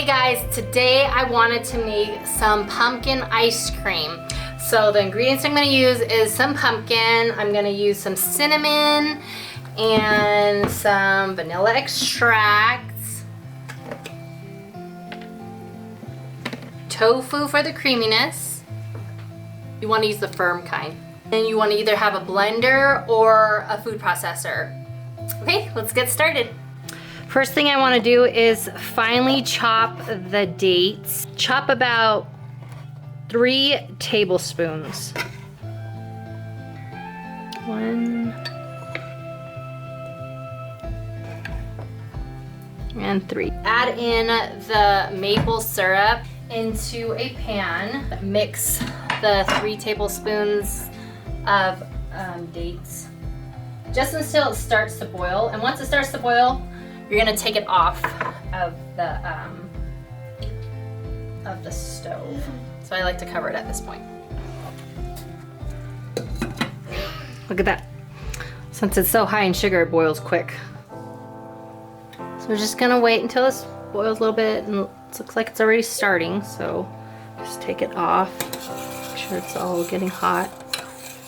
Hey guys, today I wanted to make some pumpkin ice cream. So the ingredients I'm going to use is some pumpkin, I'm going to use some cinnamon and some vanilla extracts, tofu for the creaminess. You want to use the firm kind. And you want to either have a blender or a food processor. Okay, let's get started. First thing I want to do is finely chop the dates. Chop about 3 tablespoons. 1 and 3. Add in the maple syrup into a pan. Mix the 3 tablespoons of dates just until it starts to boil. And once it starts to boil, you're gonna take it off of the stove. So I like to cover it at this point. Look at that. Since it's so high in sugar, it boils quick. So we're just gonna wait until this boils a little bit, and it looks like it's already starting. So just take it off. Make sure it's all getting hot.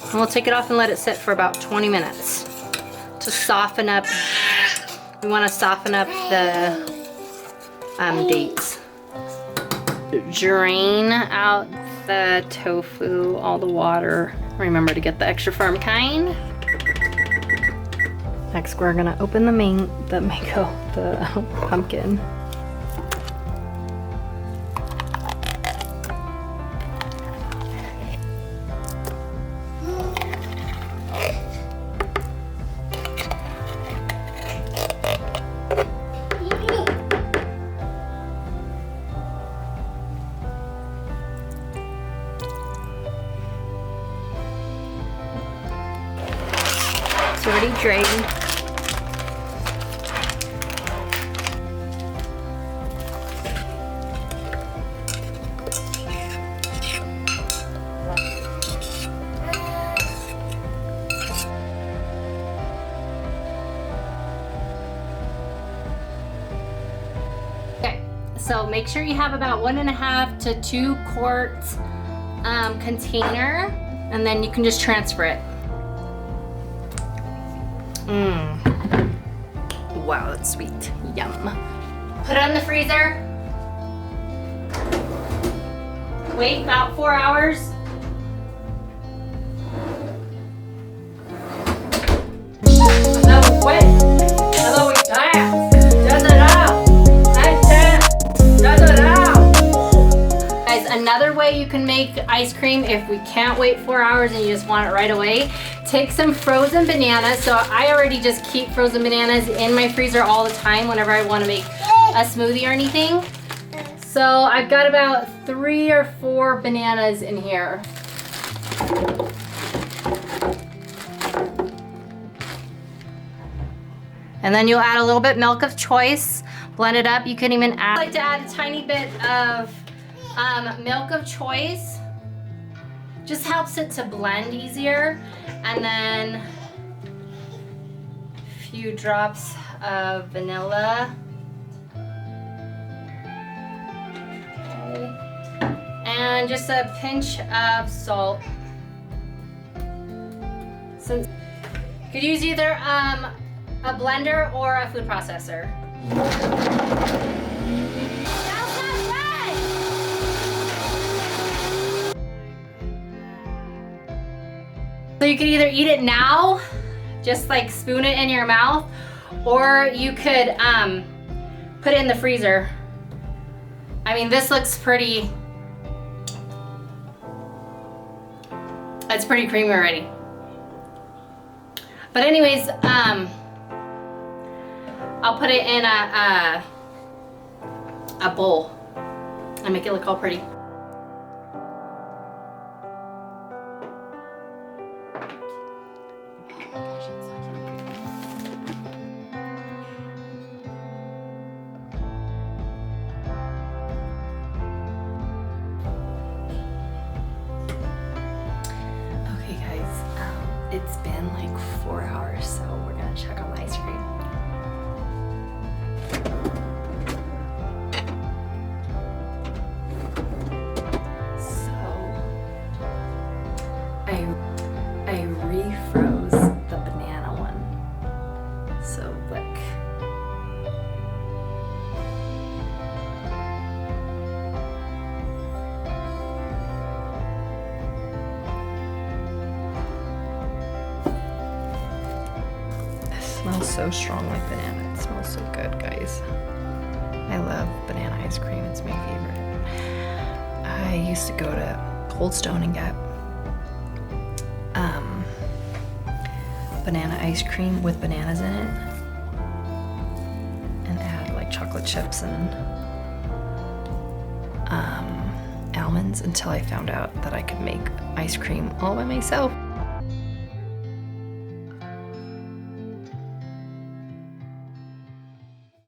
And we'll take it off and let it sit for about 20 minutes to soften up. We want to soften up the dates. Drain out the tofu, all the water. Remember to get the extra firm kind. Next, we're gonna open the pumpkin. It's already drained. Okay, so make sure you have about 1.5 to 2 quarts container, and then you can just transfer it. Wow, that's sweet. Yum. Put it in the freezer. Wait about 4 hours. Guys, another way you can make ice cream if we can't wait 4 hours and you just want it right away, take some frozen bananas. So I already just keep frozen bananas in my freezer all the time whenever I want to make a smoothie or anything. So I've got about 3 or 4 bananas in here. And then you'll add a little bit milk of choice, blend it up. You can even add, I like to add a tiny bit of milk of choice. Just helps it to blend easier. And then a few drops of vanilla. Okay. And just a pinch of salt. So you could use either a blender or a food processor. So you could either eat it now, just like spoon it in your mouth, or you could put it in the freezer. I mean, this looks pretty, it's pretty creamy already. But anyways, I'll put it in a bowl and make it look all pretty. It's been like 4 hours, so we're gonna check on the ice cream. smells so strong like banana. It smells so good, guys. I love banana ice cream. It's my favorite. I used to go to Cold Stone and get banana ice cream with bananas in it and add like chocolate chips and almonds until I found out that I could make ice cream all by myself.